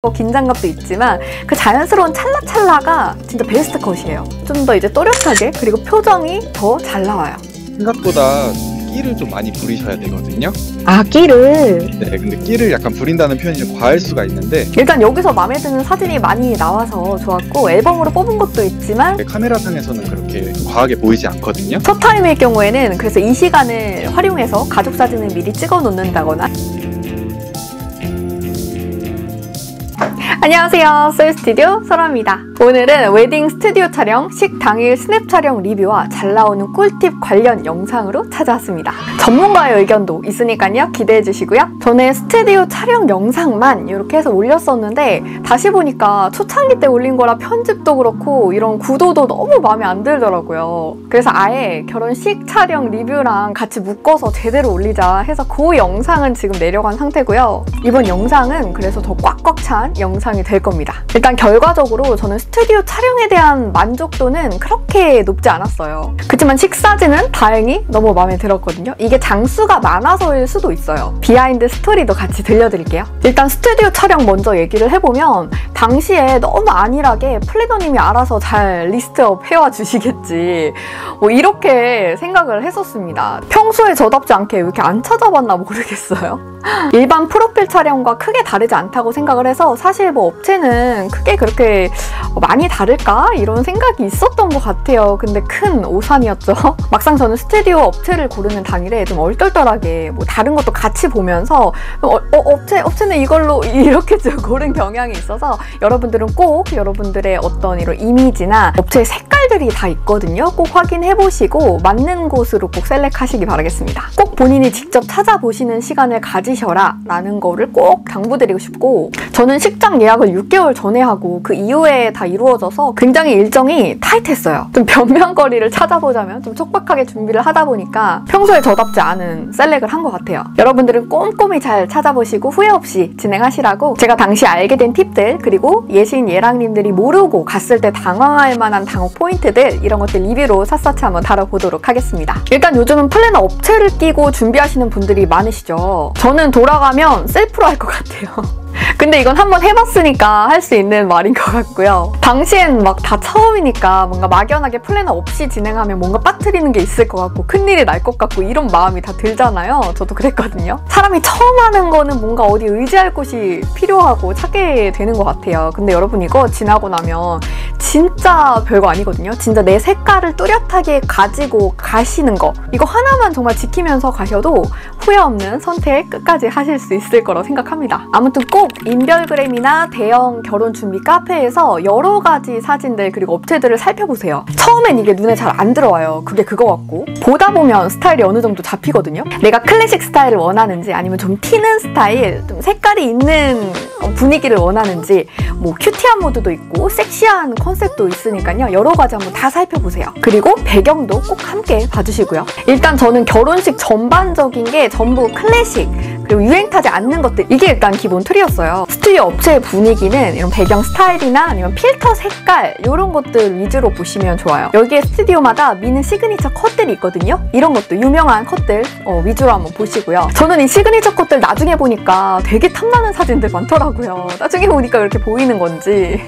긴장감도 있지만 그 자연스러운 찰나찰나가 진짜 베스트 컷이에요. 좀 더 이제 또렷하게, 그리고 표정이 더 잘 나와요. 생각보다 끼를 좀 많이 부리셔야 되거든요. 아, 끼를? 네, 근데 끼를 약간 부린다는 표현이 좀 과할 수가 있는데, 일단 여기서 마음에 드는 사진이 많이 나와서 좋았고, 앨범으로 뽑은 것도 있지만 카메라상에서는 그렇게 과하게 보이지 않거든요. 첫 타임일 경우에는 그래서 이 시간을 활용해서 가족 사진을 미리 찍어 놓는다거나. 안녕하세요, 썰스튜디오 설아입니다. 오늘은 웨딩 스튜디오 촬영, 식 당일 스냅 촬영 리뷰와 잘 나오는 꿀팁 관련 영상으로 찾아왔습니다. 전문가의 의견도 있으니까요, 기대해 주시고요. 저는 스튜디오 촬영 영상만 이렇게 해서 올렸었는데 다시 보니까 초창기 때 올린 거라 편집도 그렇고 이런 구도도 너무 마음에 안 들더라고요. 그래서 아예 결혼식 촬영 리뷰랑 같이 묶어서 제대로 올리자 해서 그 영상은 지금 내려간 상태고요. 이번 영상은 그래서 더 꽉꽉 찬 영상이 될 겁니다. 일단 결과적으로 저는 스튜디오 촬영에 대한 만족도는 그렇게 높지 않았어요. 그렇지만 식사진은 다행히 너무 마음에 들었거든요. 이게 장수가 많아서일 수도 있어요. 비하인드 스토리도 같이 들려드릴게요. 일단 스튜디오 촬영 먼저 얘기를 해보면 당시에 너무 안일하게 플래너님이 알아서 잘 리스트업 해와 주시겠지, 뭐 이렇게 생각을 했었습니다. 평소에 저답지 않게 왜 이렇게 안 찾아봤나 모르겠어요. 일반 프로필 촬영과 크게 다르지 않다고 생각을 해서 사실 뭐 업체는 크게 그렇게 많이 다를까? 이런 생각이 있었던 것 같아요. 근데 큰 오산이었죠. 막상 저는 스튜디오 업체를 고르는 당일에 좀 얼떨떨하게 뭐 다른 것도 같이 보면서 업체는 이걸로 이렇게 좀 고른 경향이 있어서 여러분들은 꼭 여러분들의 어떤 이런 이미지나 업체의 색깔들이 다 있거든요. 꼭 확인해보시고 맞는 곳으로 꼭 셀렉하시기 바라겠습니다. 꼭 본인이 직접 찾아보시는 시간을 가지셔라 라는 거를 꼭 당부드리고 싶고, 저는 식장 예약을 6개월 전에 하고 그 이후에 다 이루어져서 굉장히 일정이 타이트했어요. 좀 변명거리를 찾아보자면 좀 촉박하게 준비를 하다 보니까 평소에 저답지 않은 셀렉을 한 것 같아요. 여러분들은 꼼꼼히 잘 찾아보시고 후회 없이 진행하시라고 제가 당시 알게 된 팁들, 그리고 예신 예랑님들이 모르고 갔을 때 당황할 만한 당혹 포인트들, 이런 것들 리뷰로 샅샅이 한번 다뤄보도록 하겠습니다. 일단 요즘은 플래너 업체를 끼고 준비하시는 분들이 많으시죠. 저는 돌아가면 셀프로 할 것 같아요. 근데 이건 한번 해봤으니까 할 수 있는 말인 것 같고요. 당시엔 막 다 처음이니까 뭔가 막연하게 플래너 없이 진행하면 뭔가 빠뜨리는 게 있을 것 같고 큰일이 날 것 같고 이런 마음이 다 들잖아요. 저도 그랬거든요. 사람이 처음 하는 거는 뭔가 어디 의지할 곳이 필요하고 찾게 되는 것 같아요. 근데 여러분 이거 지나고 나면 진짜 별거 아니거든요. 진짜 내 색깔을 뚜렷하게 가지고 가시는 거, 이거 하나만 정말 지키면서 가셔도 후회 없는 선택 끝까지 하실 수 있을 거라고 생각합니다. 아무튼 꼭 인별그램이나 대형 결혼 준비 카페에서 여러 가지 사진들 그리고 업체들을 살펴보세요. 처음엔 이게 눈에 잘 안 들어와요. 그게 그거 같고 보다 보면 스타일이 어느 정도 잡히거든요. 내가 클래식 스타일을 원하는지 아니면 좀 튀는 스타일, 좀 색깔이 있는 분위기를 원하는지, 뭐 큐티한 모드도 있고 섹시한 컨셉도 있으니까요. 여러 가지 한번 다 살펴보세요. 그리고 배경도 꼭 함께 봐주시고요. 일단 저는 결혼식 전반적인 게 전부 클래식 그리고 유행 타지 않는 것들, 이게 일단 기본 틀이었어요. 스튜디오 업체의 분위기는 이런 배경 스타일이나 아니면 필터 색깔 이런 것들 위주로 보시면 좋아요. 여기에 스튜디오마다 미는 시그니처 컷들이 있거든요. 이런 것도 유명한 컷들 위주로 한번 보시고요. 저는 이 시그니처 컷들 나중에 보니까 되게 탐나는 사진들 많더라고요. 나중에 보니까 이렇게 보이는 건지.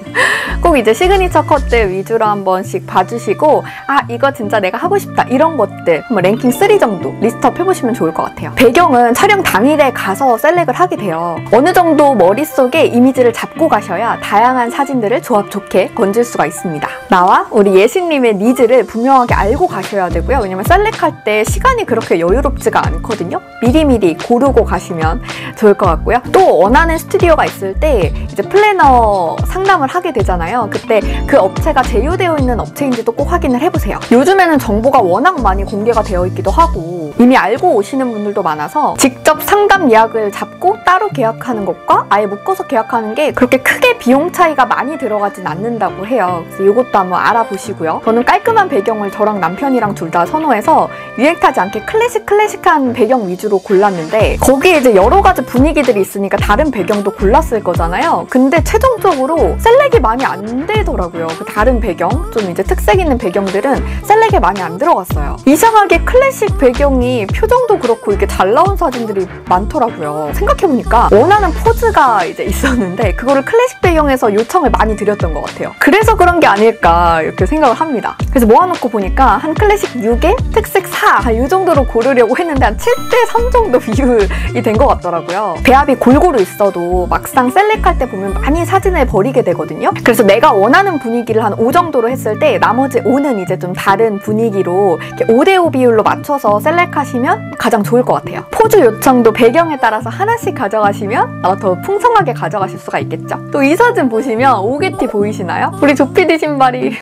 꼭 이제 시그니처 컷들 위주로 한 번씩 봐주시고, 아 이거 진짜 내가 하고 싶다 이런 것들 한번 랭킹 3 정도 리스트업 해보시면 좋을 것 같아요. 배경은 촬영 당일에 가서 셀렉을 하게 돼요. 어느 정도 머릿속에 이미지를 잡고 가셔야 다양한 사진들을 조합 좋게 건질 수가 있습니다. 나와 우리 예신님의 니즈를 분명하게 알고 가셔야 되고요. 왜냐면 셀렉할 때 시간이 그렇게 여유롭지가 않거든요. 미리미리 고르고 가시면 좋을 것 같고요. 또 원하는 스튜디오가 있을 때 이제 플래너 상담을 하게 되잖아요. 그때 그 업체가 제휴되어 있는 업체인지도 꼭 확인을 해보세요. 요즘에는 정보가 워낙 많이 공개가 되어 있기도 하고 이미 알고 오시는 분들도 많아서 직접 상담 예약을 잡고 따로 계약하는 것과 아예 묶어서 계약하는 게 그렇게 크게 비용 차이가 많이 들어가진 않는다고 해요. 그래서 이것도 한번 알아보시고요. 저는 깔끔한 배경을 저랑 남편이랑 둘 다 선호해서 유행 타지 않게 클래식한 배경 위주로 골랐는데, 거기에 이제 여러 가지 분위기들이 있으니까 다른 배경도 골랐을 거잖아요. 근데 최종적으로 셀렉이 많이 안 되더라고요. 그 다른 배경, 좀 이제 특색 있는 배경들은 셀렉에 많이 안 들어갔어요. 이상하게 클래식 배경이 표정도 그렇고 이렇게 잘 나온 사진들이 많더라고요. 많더라고요. 생각해보니까 원하는 포즈가 이제 있었는데 그거를 클래식 배경에서 요청을 많이 드렸던 것 같아요. 그래서 그런 게 아닐까 이렇게 생각을 합니다. 그래서 모아놓고 보니까 한 클래식 6에 특색 4, 이 정도로 고르려고 했는데 한 7대3 정도 비율이 된 것 같더라고요. 배합이 골고루 있어도 막상 셀렉할 때 보면 많이 사진을 버리게 되거든요. 그래서 내가 원하는 분위기를 한 5 정도로 했을 때 나머지 5는 이제 좀 다른 분위기로 이렇게 5대5 비율로 맞춰서 셀렉하시면 가장 좋을 것 같아요. 포즈 요청도 배경에 따라서 하나씩 가져가시면 아마 더 풍성하게 가져가실 수가 있겠죠. 또 이 사진 보시면 오게티 보이시나요? 우리 조피디 신발이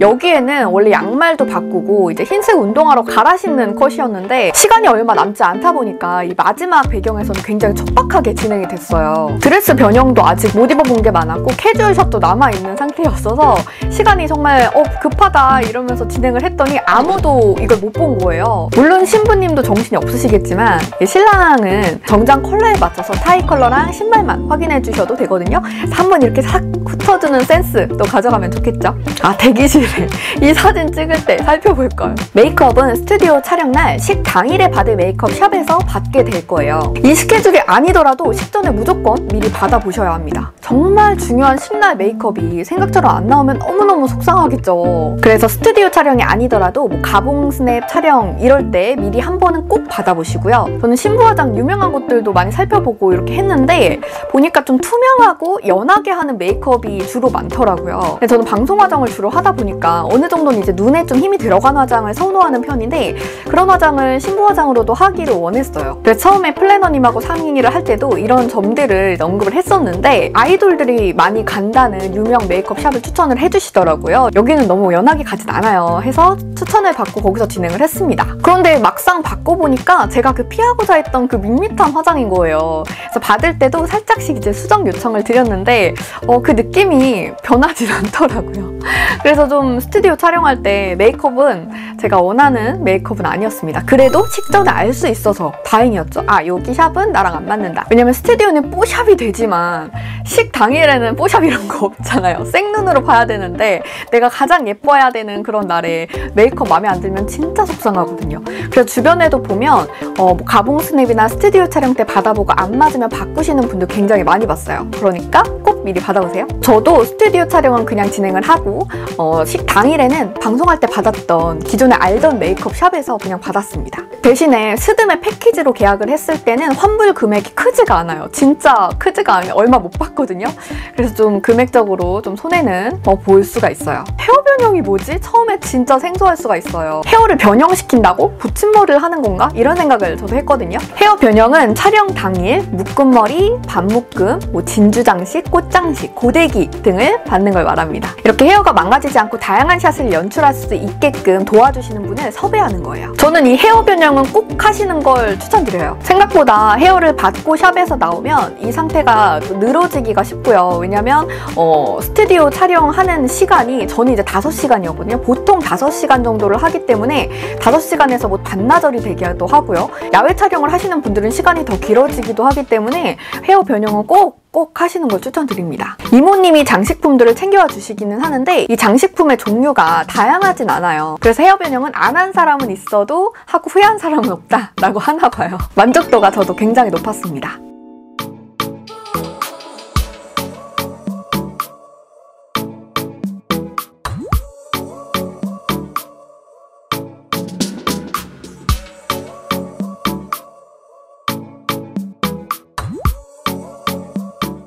여기에는 원래 양말도 바꾸고 이제 흰색 운동화로 갈아 신는 컷이었는데 시간이 얼마 남지 않다 보니까 이 마지막 배경에서는 굉장히 촉박하게 진행이 됐어요. 드레스 변형도 아직 못 입어본 게 많았고 캐주얼 샷도 남아있는 상태였어서 시간이 정말 급하다 이러면서 진행을 했더니 아무도 이걸 못 본 거예요. 물론 신부님도 정신이 없으시겠지만 신랑은 정장 컬러에 맞춰서 타이 컬러랑 신발만 확인해 주셔도 되거든요. 한번 이렇게 싹 훑어주는 센스도 가져가면 좋겠죠. 아, 대기실에 이 사진 찍을 때 살펴볼까요? 메이크업은 스튜디오 촬영날 식 당일에 받을 메이크업 샵에서 받게 될 거예요. 이 스케줄이 아니더라도 식 전에 무조건 미리 받아보셔야 합니다. 정말 중요한 식날 메이크업이 생각처럼 안 나오면 너무너무 속상하겠죠. 그래서 스튜디오 촬영이 아니더라도 뭐 가봉 스냅 촬영 이럴 때 미리 한 번은 꼭 받아보시고요. 저는 신부 화장 유명한 곳들도 많이 살펴보고 이렇게 했는데 보니까 좀 투명하고 연하게 하는 메이크업이 주로 많더라고요. 근데 저는 방송 화장을 주로 하다 보니까 어느 정도는 이제 눈에 좀 힘이 들어간 화장을 선호하는 편인데 그런 화장을 신부 화장으로도 하기를 원했어요. 그래서 처음에 플래너님하고 상의를 할 때도 이런 점들을 언급을 했었는데 아이돌들이 많이 간다는 유명 메이크업 샵을 추천을 해주시더라고요. 여기는 너무 연하게 가진 않아요 해서 추천을 받고 거기서 진행을 했습니다. 그런데 막상 받고 보니까 제가 그 피하고자 했던 그 밋밋한 화장인 거예요. 그래서 받을 때도 살짝씩 이제 수정 요청을 드렸는데 그 느낌이 변하지 않더라고요. 그래서 좀 스튜디오 촬영할 때 메이크업은 제가 원하는 메이크업은 아니었습니다. 그래도 식전에 알 수 있어서 다행이었죠. 아, 여기 샵은 나랑 안 맞는다. 왜냐면 스튜디오는 뽀샵이 되지만 식 당일에는 뽀샵 이런 거 없잖아요. 생눈으로 봐야 되는데 내가 가장 예뻐야 되는 그런 날에 메이크업 마음에 안 들면 진짜 속상하거든요. 그래서 주변에도 보면 뭐 가봉 스냅이나 스튜디오 촬영 때 받아보고 안 맞으면 바꾸시는 분들 굉장히 많이 봤어요. 그러니까 꼭 미리 받아보세요. 저도 스튜디오 촬영은 그냥 진행을 하고 식 당일에는 방송할 때 받았던 기존에 알던 메이크업 샵에서 그냥 받았습니다. 대신에 스드메 패키지로 계약을 했을 때는 환불 금액이 크지가 않아요. 진짜 크지가 않아요. 얼마 못 받거든요. 그래서 좀 금액적으로 좀 손해는 보일 수가 있어요. 헤어 변형이 뭐지? 처음에 진짜 생소할 수가 있어요. 헤어를 변형시킨다고? 붙임머리를 하는 건가? 이런 생각을 저도 했거든요. 헤어 변형은 촬영 당일 묶음머리, 반묶음, 뭐 진주 장식, 꽃 장식, 고데기 등을 받는 걸 말합니다. 이렇게 헤어가 망가지지 않고 다양한 샷을 연출할 수 있게끔 도와주시는 분을 섭외하는 거예요. 저는 이 헤어 변형은 꼭 하시는 걸 추천드려요. 생각보다 헤어를 받고 샵에서 나오면 이 상태가 늘어지기가 쉽고요. 왜냐면 스튜디오 촬영하는 시간이 저는 이제 5시간이었거든요. 보통 5시간 정도를 하기 때문에 5시간에서 뭐 반나절이 되기도 하고요. 야외 촬영을 하시는 분들은 시간이 더 길어지기도 하기 때문에 헤어 변형은 꼭 하시는 걸 추천드립니다. 이모님이 장식품들을 챙겨와 주시기는 하는데 이 장식품의 종류가 다양하진 않아요. 그래서 헤어 변형은 안 한 사람은 있어도 하고 후회한 사람은 없다라고 하나 봐요. 만족도가 저도 굉장히 높았습니다.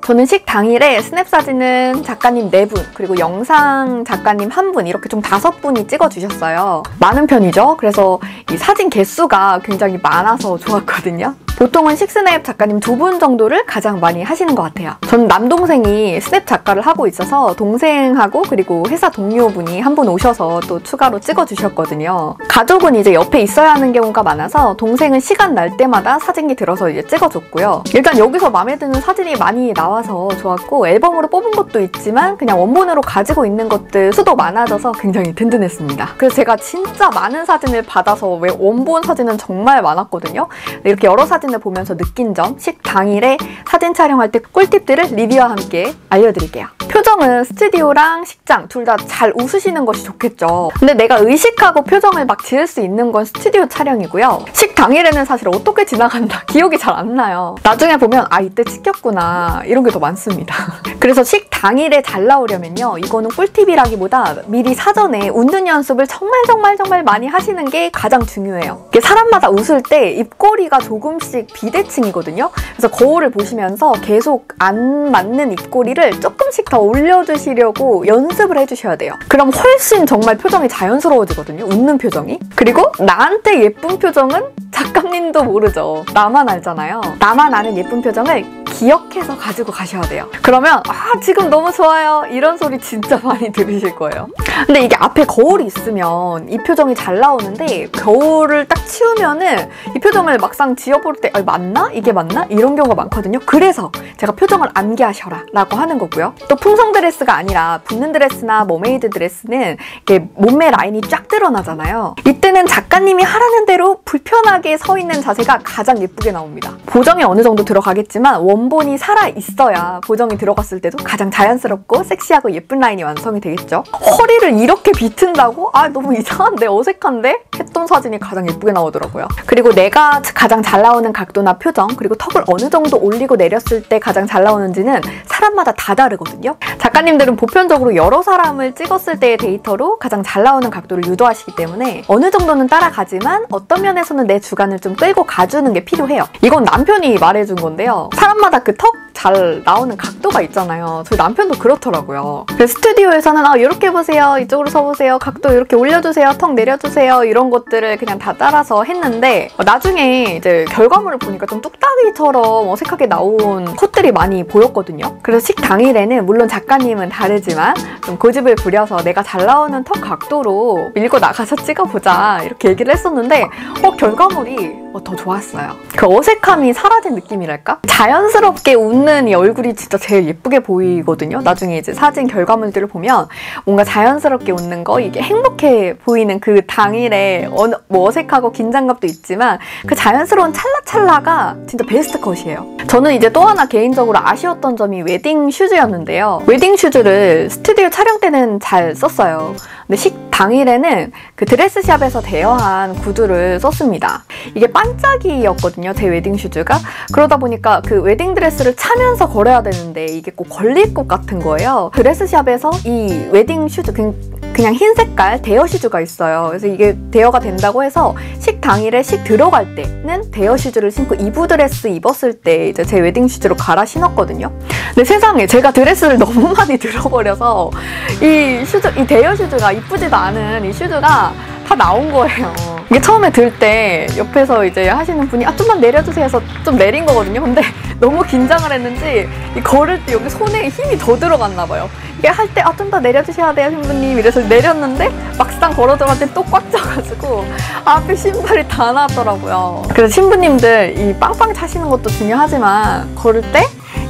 저는 식 당일에 스냅 사진은 작가님 4분, 그리고 영상 작가님 1분 이렇게 좀 5분이 찍어주셨어요. 많은 편이죠. 그래서 이 사진 개수가 굉장히 많아서 좋았거든요. 보통은 식스냅 작가님 2분 정도를 가장 많이 하시는 것 같아요. 저는 남동생이 스냅 작가를 하고 있어서 동생하고 그리고 회사 동료분이 한 분 오셔서 또 추가로 찍어주셨거든요. 가족은 이제 옆에 있어야 하는 경우가 많아서 동생은 시간 날 때마다 사진기 들어서 이제 찍어줬고요. 일단 여기서 마음에 드는 사진이 많이 나와서 좋았고 앨범으로 뽑은 것도 있지만 그냥 원본으로 가지고 있는 것들 수도 많아져서 굉장히 든든했습니다. 그래서 제가 진짜 많은 사진을 받아서 왜 원본 사진은 정말 많았거든요. 이렇게 여러 사진을 보면서 느낀 점, 식 당일에 사진 촬영할 때 꿀팁들을 리뷰와 함께 알려드릴게요. 표정은 스튜디오랑 식장 둘 다 잘 웃으시는 것이 좋겠죠. 근데 내가 의식하고 표정을 막 지을 수 있는 건 스튜디오 촬영이고요. 식 당일에는 사실 어떻게 지나간다 기억이 잘 안 나요. 나중에 보면 아 이때 찍혔구나 이런 게 더 많습니다. 그래서 식 당일에 잘 나오려면요. 이거는 꿀팁이라기보다 미리 사전에 웃는 연습을 정말 많이 하시는 게 가장 중요해요. 이게 사람마다 웃을 때 입꼬리가 조금씩 비대칭이거든요. 그래서 거울을 보시면서 계속 안 맞는 입꼬리를 조금씩 더 올려주시려고 연습을 해주셔야 돼요. 그럼 훨씬 정말 표정이 자연스러워지거든요. 웃는 표정이. 그리고 나한테 예쁜 표정은 작가님도 모르죠. 나만 알잖아요. 나만 아는 예쁜 표정을 기억해서 가지고 가셔야 돼요. 그러면 아 지금 너무 좋아요 이런 소리 진짜 많이 들으실 거예요. 근데 이게 앞에 거울이 있으면 이 표정이 잘 나오는데 거울을 딱 치우면은 이 표정을 막상 지어볼 때 맞나? 이게 맞나? 이런 경우가 많거든요. 그래서 제가 표정을 암기하셔라 라고 하는 거고요. 또 풍성 드레스가 아니라 붙는 드레스나 머메이드 드레스는 이렇게 몸매 라인이 쫙 드러나잖아요. 이때는 작가님이 하라는 대로 불편하게 서 있는 자세가 가장 예쁘게 나옵니다. 보정이 어느 정도 들어가겠지만 원본이 살아있어야 보정이 들어갔을 때도 가장 자연스럽고 섹시하고 예쁜 라인이 완성이 되겠죠. 허리를 이렇게 비튼다고? 아 너무 이상한데 어색한데? 했던 사진이 가장 예쁘게 나오더라고요. 그리고 내가 가장 잘 나오는 각도나 표정 그리고 턱을 어느 정도 올리고 내렸을 때 가장 잘 나오는지는 사람마다 다 다르거든요. 작가님들은 보편적으로 여러 사람을 찍었을 때의 데이터로 가장 잘 나오는 각도를 유도하시기 때문에 어느 정도는 따라가지만 어떤 면에서는 내 주관을 좀 끌고 가주는 게 필요해요. 이건 남편이 말해준 건데요. 사람마다 그 턱 잘 나오는 각도가 있잖아요. 저희 남편도 그렇더라고요. 그래서 스튜디오에서는 이렇게 보세요. 이쪽으로 서보세요. 각도 이렇게 올려주세요. 턱 내려주세요. 이런 것들을 그냥 다 따라서 했는데 나중에 이제 결과물을 보니까 좀 뚝딱이처럼 어색하게 나온 컷들이 많이 보였거든요. 그래서 식 당일에는 물론 작가님은 다르지만 좀 고집을 부려서 내가 잘 나오는 턱 각도로 밀고 나가서 찍어보자 이렇게 얘기를 했었는데 결과물이 더 좋았어요. 그 어색함이 사라진 느낌이랄까? 자연스럽게 웃는 이 얼굴이 진짜 제일 예쁘게 보이거든요. 나중에 이제 사진 결과물들을 보면 뭔가 자연스럽게 웃는 거 이게 행복해 보이는 그 당일에 뭐 어색하고 긴장감도 있지만 그 자연스러운 찰나찰나가 진짜 베스트 컷이에요. 저는 이제 또 하나 개인적으로 아쉬웠던 점이 웨딩 슈즈였는데요. 웨딩 슈즈를 스튜디오 촬영 때는 잘 썼어요. 근데 식 당일에는 그 드레스샵에서 대여한 구두를 썼습니다. 이게 반짝이였거든요. 제 웨딩 슈즈가. 그러다 보니까 그 웨딩 드레스를 차면서 걸어야 되는데 이게 꼭 걸릴 것 같은 거예요. 드레스샵에서 이 웨딩 슈즈 그냥 흰 색깔 대여 슈즈가 있어요. 그래서 이게 대여가 된다고 해서 식 당일에 식 들어갈 때는 대여 슈즈를 신고 이브 드레스 입었을 때 이제 제 웨딩 슈즈로 갈아 신었거든요. 근데 세상에 제가 드레스를 너무 많이 들어버려서 이 대여 슈즈가 이쁘지도 않은 이 슈즈가 다 나온 거예요. 이게 처음에 들 때 옆에서 이제 하시는 분이 좀만 내려주세요 해서 좀 내린 거거든요. 근데 너무 긴장을 했는지 이 걸을 때 여기 손에 힘이 더 들어갔나 봐요. 이게 할 때 좀 더 내려주셔야 돼요 신부님 이래서 내렸는데 막상 걸어 들어갈 때 또 꽉 져가지고 앞에 신발이 다 나왔더라고요. 그래서 신부님들 이 빵빵 차시는 것도 중요하지만 걸을 때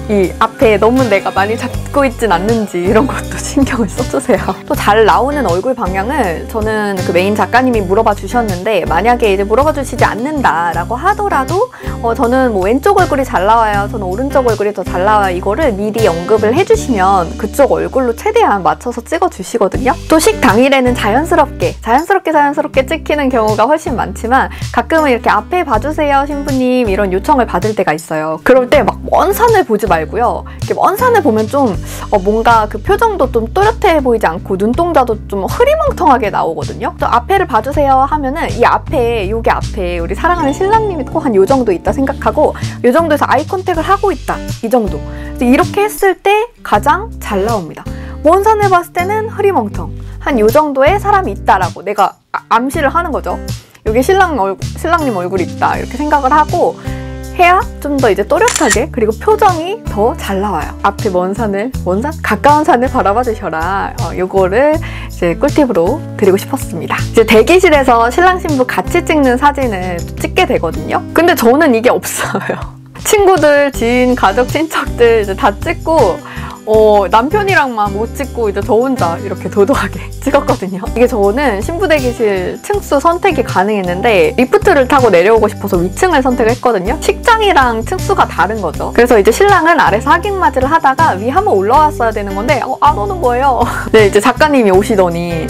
이 앞에 너무 내가 많이 잡고 있진 않는지 이런 것도 신경을 써주세요. 또 잘 나오는 얼굴 방향을 저는 그 메인 작가님이 물어봐 주셨는데 만약에 이제 물어봐 주시지 않는다라고 하더라도 저는 뭐 왼쪽 얼굴이 잘 나와요. 저는 오른쪽 얼굴이 더 잘 나와요. 이거를 미리 언급을 해주시면 그쪽 얼굴로 최대한 맞춰서 찍어주시거든요. 또 식 당일에는 자연스럽게 찍히는 경우가 훨씬 많지만 가끔은 이렇게 앞에 봐주세요 신부님 이런 요청을 받을 때가 있어요. 그럴 때 막 먼 산을 보지 말고요. 이렇게 먼 산을 보면 좀 뭔가 그 표정도 좀 또렷해 보이지 않고 눈동자도 좀 흐리멍텅하게 나오거든요. 또 앞에를 봐주세요 하면은 이 앞에 여기 앞에 우리 사랑하는 신랑님이 꼭 한 요 정도 있다 생각하고 요 정도에서 아이 컨택을 하고 있다 이 정도. 이렇게 했을 때 가장 잘 나옵니다. 먼 산을 봤을 때는 흐리멍텅 한 요 정도의 사람이 있다라고 내가 암시를 하는 거죠. 여기 신랑님 얼굴이 있다 이렇게 생각을 하고 해야 좀 더 이제 또렷하게 그리고 표정이 더 잘 나와요. 앞에 먼 산? 가까운 산을 바라봐 주셔라. 요거를 이제 꿀팁으로 드리고 싶었습니다. 이제 대기실에서 신랑 신부 같이 찍는 사진을 찍게 되거든요. 근데 저는 이게 없어요. 친구들, 지인, 가족, 친척들 이제 다 찍고 남편이랑만 못 찍고 이제 저 혼자 이렇게 도도하게 찍었거든요. 이게 저는 신부 대기실 층수 선택이 가능했는데 리프트를 타고 내려오고 싶어서 위층을 선택했거든요. 식장이랑 층수가 다른 거죠. 그래서 이제 신랑은 아래서 하객맞이를 하다가 위 한번 올라왔어야 되는 건데 안 오는 거예요. 네, 이제 작가님이 오시더니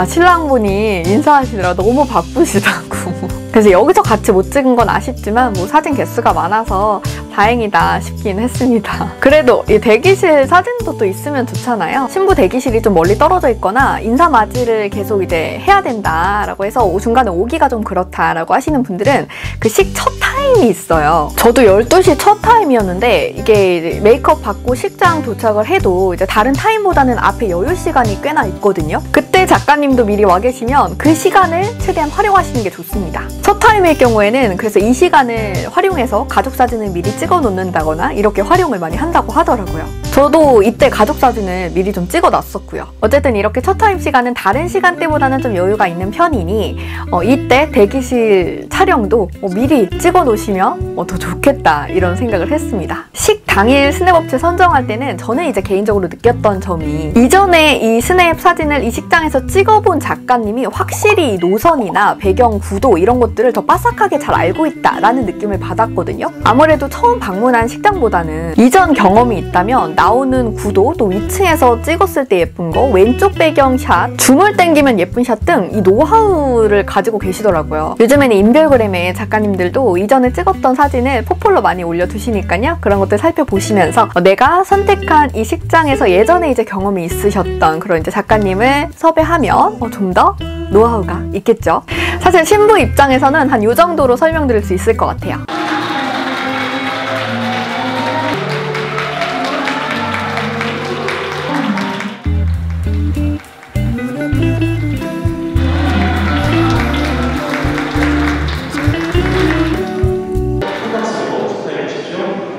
신랑분이 인사하시느라 너무 바쁘시다고. 그래서 여기서 같이 못 찍은 건 아쉽지만 뭐 사진 개수가 많아서 다행이다 싶긴 했습니다. 그래도 이 대기실 사진도 또 있으면 좋잖아요. 신부 대기실이 좀 멀리 떨어져 있거나 인사 맞이를 계속 이제 해야 된다라고 해서 중간에 오기가 좀 그렇다라고 하시는 분들은 그 식 첫 타임이 있어요. 저도 12시 첫 타임이었는데 이게 메이크업 받고 식장 도착을 해도 이제 다른 타임보다는 앞에 여유 시간이 꽤나 있거든요. 그때 작가님도 미리 와 계시면 그 시간을 최대한 활용하시는 게 좋습니다. 첫 타임일 경우에는 그래서 이 시간을 활용해서 가족 사진을 미리 찍어 놓는다거나 이렇게 활용을 많이 한다고 하더라고요. 저도 이때 가족 사진을 미리 좀 찍어 놨었고요. 어쨌든 이렇게 첫 타임 시간은 다른 시간대보다는 좀 여유가 있는 편이니 이때 대기실 촬영도 미리 찍어 놓으시면 더 좋겠다 이런 생각을 했습니다. 식 당일 스냅 업체 선정할 때는 저는 이제 개인적으로 느꼈던 점이 이전에 이 스냅 사진을 이 식장에서 찍어본 작가님이 확실히 노선이나 배경 구도 이런 것들을 더 빠삭하게 잘 알고 있다라는 느낌을 받았거든요. 아무래도 처음 방문한 식당보다는 이전 경험이 있다면 나오는 구도, 또 위층에서 찍었을 때 예쁜 거, 왼쪽 배경 샷, 줌을 당기면 예쁜 샷 등 이 노하우를 가지고 계시더라고요. 요즘에는 인별그램에 작가님들도 이전에 찍었던 사진을 포폴로 많이 올려두시니까요. 그런 것들 살펴보시면서 내가 선택한 이 식장에서 예전에 이제 경험이 있으셨던 그런 이제 작가님을 섭외하면 좀 더 노하우가 있겠죠. 사실 신부 입장에서는 한 이 정도로 설명드릴 수 있을 것 같아요.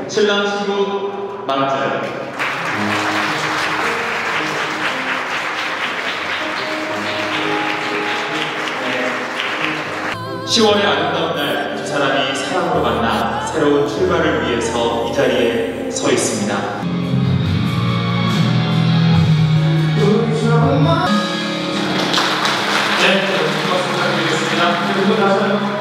신랑 신부 만찬 10월의 아름다운 날 두 사람이 사랑으로 만나 새로운 출발을 위해서 이 자리에 서 있습니다. 네, 박수 부탁드리겠습니다. 그리고 나서요.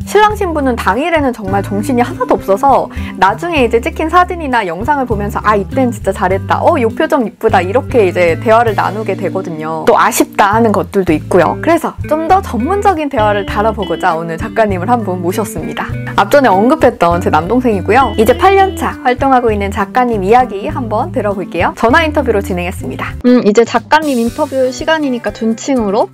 신랑 신부는 당일에는 정말 정신이 하나도 없어서 나중에 이제 찍힌 사진이나 영상을 보면서 이땐 진짜 잘했다, 요 표정 이쁘다 이렇게 이제 대화를 나누게 되거든요. 또 아쉽다 하는 것들도 있고요. 그래서 좀 더 전문적인 대화를 다뤄보고자 오늘 작가님을 한 분 모셨습니다. 앞전에 언급했던 제 남동생이고요. 이제 8년차 활동하고 있는 작가님 이야기 한번 들어볼게요. 전화 인터뷰로 진행했습니다. 이제 작가님 인터뷰 시간이니까 존칭으로.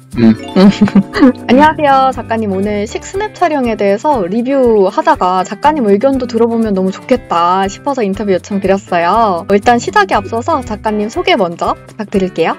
안녕하세요 작가님. 오늘 식 스냅 촬영에 대해서 리뷰하다가 작가님 의견도 들어보면 너무 좋겠다 싶어서 인터뷰 요청드렸어요. 일단 시작에 앞서서 작가님 소개 먼저 부탁드릴게요.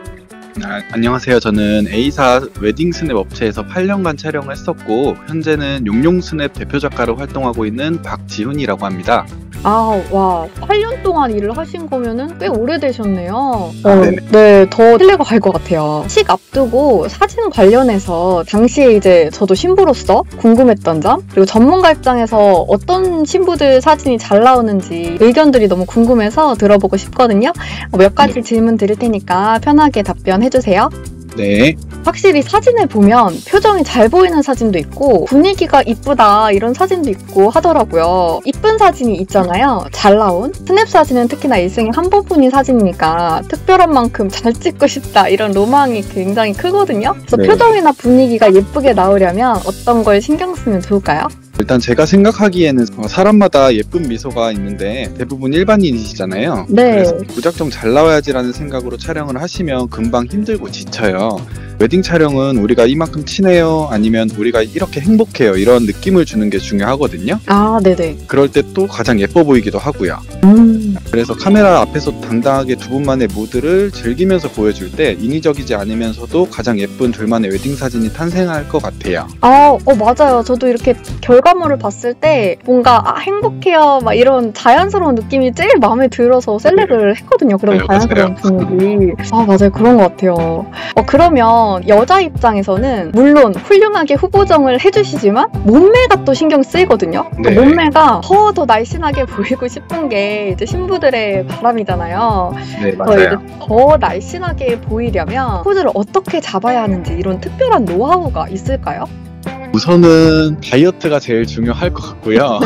안녕하세요. 저는 A사 웨딩 스냅 업체에서 8년간 촬영을 했었고 현재는 용용 스냅 대표 작가로 활동하고 있는 박지훈이라고 합니다. 와 8년 동안 일을 하신 거면은 꽤 오래되셨네요. 네네. 네, 더 신뢰가 갈 것 같아요. 식 앞두고 사진 관련해서 당시에 이제 저도 신부로서 궁금했던 점, 그리고 전문가 입장에서 어떤 신부들 사진이 잘 나오는지 의견들이 너무 궁금해서 들어보고 싶거든요. 몇 가지 질문 드릴 테니까 편하게 답변해주세요. 네. 확실히 사진을 보면 표정이 잘 보이는 사진도 있고 분위기가 이쁘다 이런 사진도 있고 하더라고요. 이쁜 사진이 있잖아요. 잘 나온 스냅 사진은 특히나 일생에 한 번뿐인 사진이니까 특별한 만큼 잘 찍고 싶다 이런 로망이 굉장히 크거든요. 그래서 네. 표정이나 분위기가 예쁘게 나오려면 어떤 걸 신경 쓰면 좋을까요? 일단 제가 생각하기에는 사람마다 예쁜 미소가 있는데 대부분 일반인이시잖아요. 네. 그래서 무작정 잘 나와야지라는 생각으로 촬영을 하시면 금방 힘들고 지쳐요. 웨딩 촬영은 우리가 이만큼 친해요, 아니면 우리가 이렇게 행복해요, 이런 느낌을 주는 게 중요하거든요. 아, 네네. 그럴 때 또 가장 예뻐 보이기도 하고요. 그래서 카메라 앞에서 당당하게 두 분만의 무드를 즐기면서 보여줄 때 인위적이지 않으면서도 가장 예쁜 둘만의 웨딩 사진이 탄생할 것 같아요. 맞아요. 저도 이렇게 결과물을 봤을 때 뭔가 행복해요 막 이런 자연스러운 느낌이 제일 마음에 들어서 셀렉을 했거든요. 그런 네, 자연스러운 분위기. 맞아요. 그런 것 같아요. 그러면 여자 입장에서는 물론 훌륭하게 후보정을 해주시지만 몸매가 또 신경 쓰이거든요. 네. 몸매가 더 날씬하게 보이고 싶은 게 이제 신부들의 바람이잖아요. 네, 이제 맞아요. 더 날씬하게 보이려면 포즈를 어떻게 잡아야 하는지 이런 특별한 노하우가 있을까요? 우선은 다이어트가 제일 중요할 것 같고요.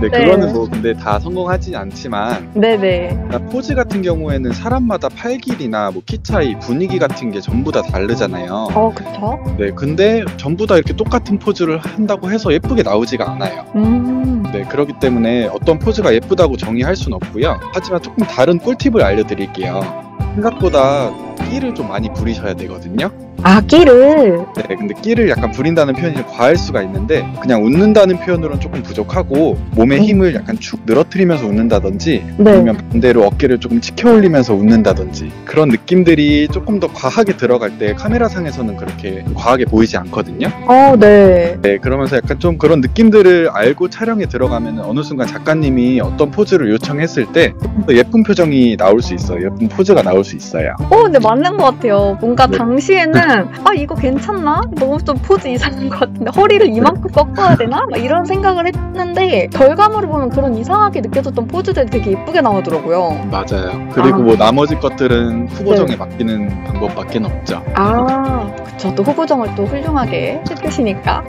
네, 네. 그거는 뭐 근데 다 성공하지 않지만 네네. 포즈 같은 경우에는 사람마다 팔 길이나 뭐 키 차이, 분위기 같은 게 전부 다 다르잖아요. 그쵸? 네, 근데 전부 다 이렇게 똑같은 포즈를 한다고 해서 예쁘게 나오지가 않아요. 네, 그렇기 때문에 어떤 포즈가 예쁘다고 정의할 수는 없고요. 하지만 조금 다른 꿀팁을 알려드릴게요. 생각보다 끼를 좀 많이 부리셔야 되거든요. 끼를. 네, 근데 끼를 약간 부린다는 표현이 좀 과할 수가 있는데 그냥 웃는다는 표현으로는 조금 부족하고 몸의 힘을 약간 축 늘어뜨리면서 웃는다든지 네. 아니면 반대로 어깨를 조금 치켜 올리면서 웃는다든지 그런 느낌들이 조금 더 과하게 들어갈 때 카메라상에서는 그렇게 과하게 보이지 않거든요. 네. 네, 그러면서 약간 좀 그런 느낌들을 알고 촬영에 들어가면 어느 순간 작가님이 어떤 포즈를 요청했을 때 더 예쁜 표정이 나올 수 있어요. 예쁜 포즈가 나올 수 있어요. 근데 맞는 것 같아요. 뭔가 네. 당시에는 이거 괜찮나? 너무 좀 포즈 이상한 것 같은데 허리를 이만큼 꺾어야 되나? 막 이런 생각을 했는데 결과물을 보면 그런 이상하게 느껴졌던 포즈들이 되게 예쁘게 나오더라고요. 맞아요. 그리고 뭐 나머지 것들은 후보정에 맡기는 방법밖에 없죠. 그쵸. 또 후보정을 또 훌륭하게 해주시니까.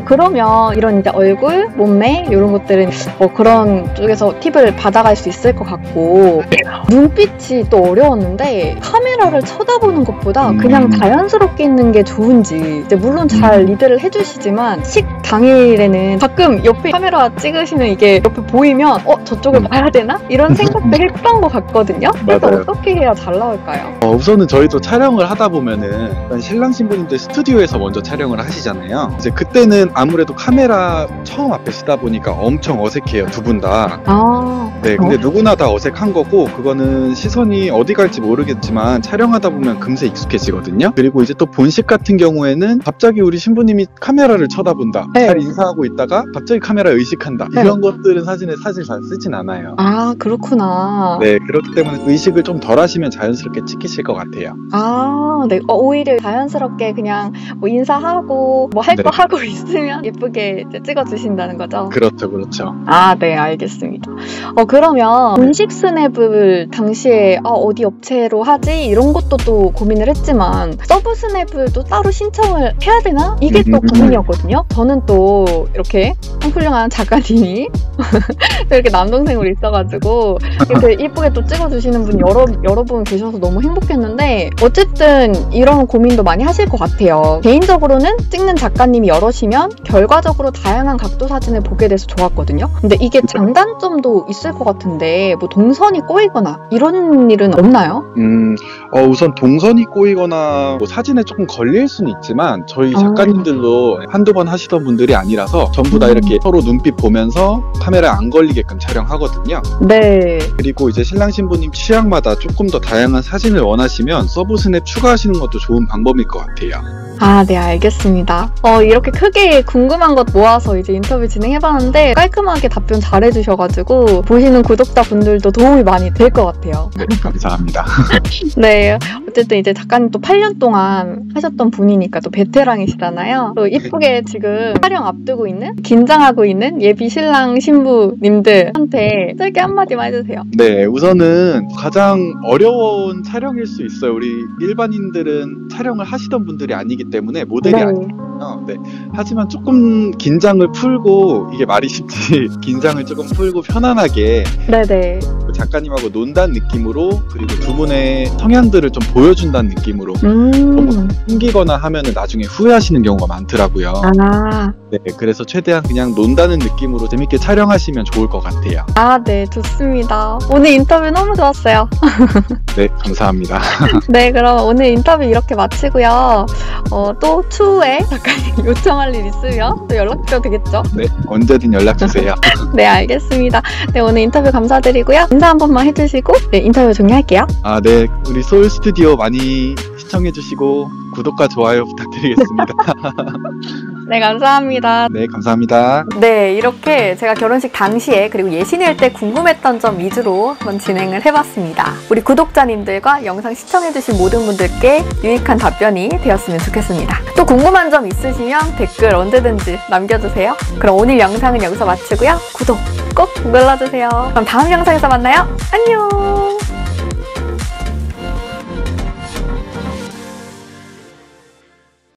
그러면 이런 이제 얼굴, 몸매 이런 것들은 그런 쪽에서 팁을 받아갈 수 있을 것 같고 눈빛이 또 어려웠는데 카메라를 쳐다보는 것보다 그냥 자연스럽게 있는 게 좋은지 이제 물론 잘 리드를 해주시지만 식 당일에는 가끔 옆에 카메라 찍으시는 이게 옆에 보이면 저쪽을 봐야 되나? 이런 생각도 했던 것 같거든요. 그래서 맞아요. 어떻게 해야 잘 나올까요? 우선은 저희도 촬영을 하다 보면은 신랑 신부님들 스튜디오에서 먼저 촬영을 하시잖아요. 이제 그때는 아무래도 카메라 처음 앞에 서다 보니까 엄청 어색해요, 두 분 다. 네, 근데 누구나 다 어색한 거고 그거는 시선이 어디 갈지 모르겠지만 촬영하다 보면 금세 익숙해지거든요. 그리고 이제 또 본식 같은 경우에는 갑자기 우리 신부님이 카메라를 쳐다본다. 네. 잘 인사하고 있다가 갑자기 카메라 의식한다. 네. 이런 것들은 사진에 사실 잘 쓰진 않아요. 그렇구나. 네, 그렇기 때문에 의식을 좀 덜 하시면 자연스럽게 찍히실 것 같아요. 네. 오히려 자연스럽게 그냥 뭐 인사하고 뭐 할 거 네. 하고 있으면 예쁘게 이제 찍어주신다는 거죠? 그렇죠, 그렇죠. 네, 알겠습니다. 그러면 본식 스냅을 당시에 어디 업체로 하지? 이런 것도 또 고민을 했지만 서브 스냅을 또 따로 신청을 해야 되나? 이게 또 고민이었거든요. 저는 또 이렇게 훌륭한 작가님이 이렇게 남동생으로 있어가지고 이렇게 예쁘게 또 찍어주시는 분이 여러 분 계셔서 너무 행복했는데 어쨌든 이런 고민도 많이 하실 것 같아요. 개인적으로는 찍는 작가님이 여러시면 결과적으로 다양한 각도 사진을 보게 돼서 좋았거든요. 근데 이게 장단점도 있을 것 같은데 뭐 동선이 꼬이거나 이런 일은 없나요? 우선 동선이 꼬이거나 뭐 사진에 조금 걸릴 수는 있지만 저희 작가님들도 한두 번 하시던 분들이 아니라서 전부 다 이렇게 서로 눈빛 보면서 카메라에 안 걸리게끔 촬영하거든요. 네. 그리고 이제 신랑 신부님 취향마다 조금 더 다양한 사진을 원하시면 서브 스냅 추가하시는 것도 좋은 방법일 것 같아요. 네, 알겠습니다. 이렇게 크게 궁금한 것 모아서 이제 인터뷰 진행해봤는데 깔끔하게 답변 잘해주셔가지고 보시는 구독자분들도 도움이 많이 될 것 같아요. 네, 감사합니다. 네, 어쨌든 이제 작가님 또 8년 동안 하셨던 분이니까 또 베테랑이시잖아요. 또 이쁘게 지금 촬영 앞두고 있는, 긴장하고 있는 예비 신랑 신부님들한테 짧게 한마디만 해주세요. 네, 우선은 가장 어려운 촬영일 수 있어요. 우리 일반인들은 촬영을 하시던 분들이 아니기 때문에 모델이 네. 아니기 때문에 네. 하지만 조금 긴장을 풀고, 이게 말이 쉽지, 긴장을 조금 풀고 편안하게 네네. 작가님하고 논다는 느낌으로, 그리고 두 분의 성향들을 좀 보여준다는 느낌으로 너무 숨기거나 하면은 나중에 후회하시는 경우가 많더라고요. 아, 네, 그래서 최대한 그냥 논다는 느낌으로 재밌게 촬영하시면 좋을 것 같아요. 네, 좋습니다. 오늘 인터뷰 너무 좋았어요. 네, 감사합니다. 네, 그럼 오늘 인터뷰 이렇게 마치고요. 또 추후에 작가님 요청할 일 있으면 또 연락드려도 되겠죠? 네, 언제든 연락주세요. 네, 알겠습니다. 네, 오늘 인터뷰 감사드리고요. 인사 한 번만 해주시고, 네, 인터뷰 종료할게요. 네, 우리 소울 스튜디오 많이 시청해주시고, 구독과 좋아요 부탁드리겠습니다. 네, 감사합니다. 네, 감사합니다. 네, 이렇게 제가 결혼식 당시에 그리고 예신일 때 궁금했던 점 위주로 한번 진행을 해봤습니다. 우리 구독자님들과 영상 시청해주신 모든 분들께 유익한 답변이 되었으면 좋겠습니다. 또 궁금한 점 있으시면 댓글 언제든지 남겨주세요. 그럼 오늘 영상은 여기서 마치고요. 구독 꼭 눌러주세요. 그럼 다음 영상에서 만나요. 안녕!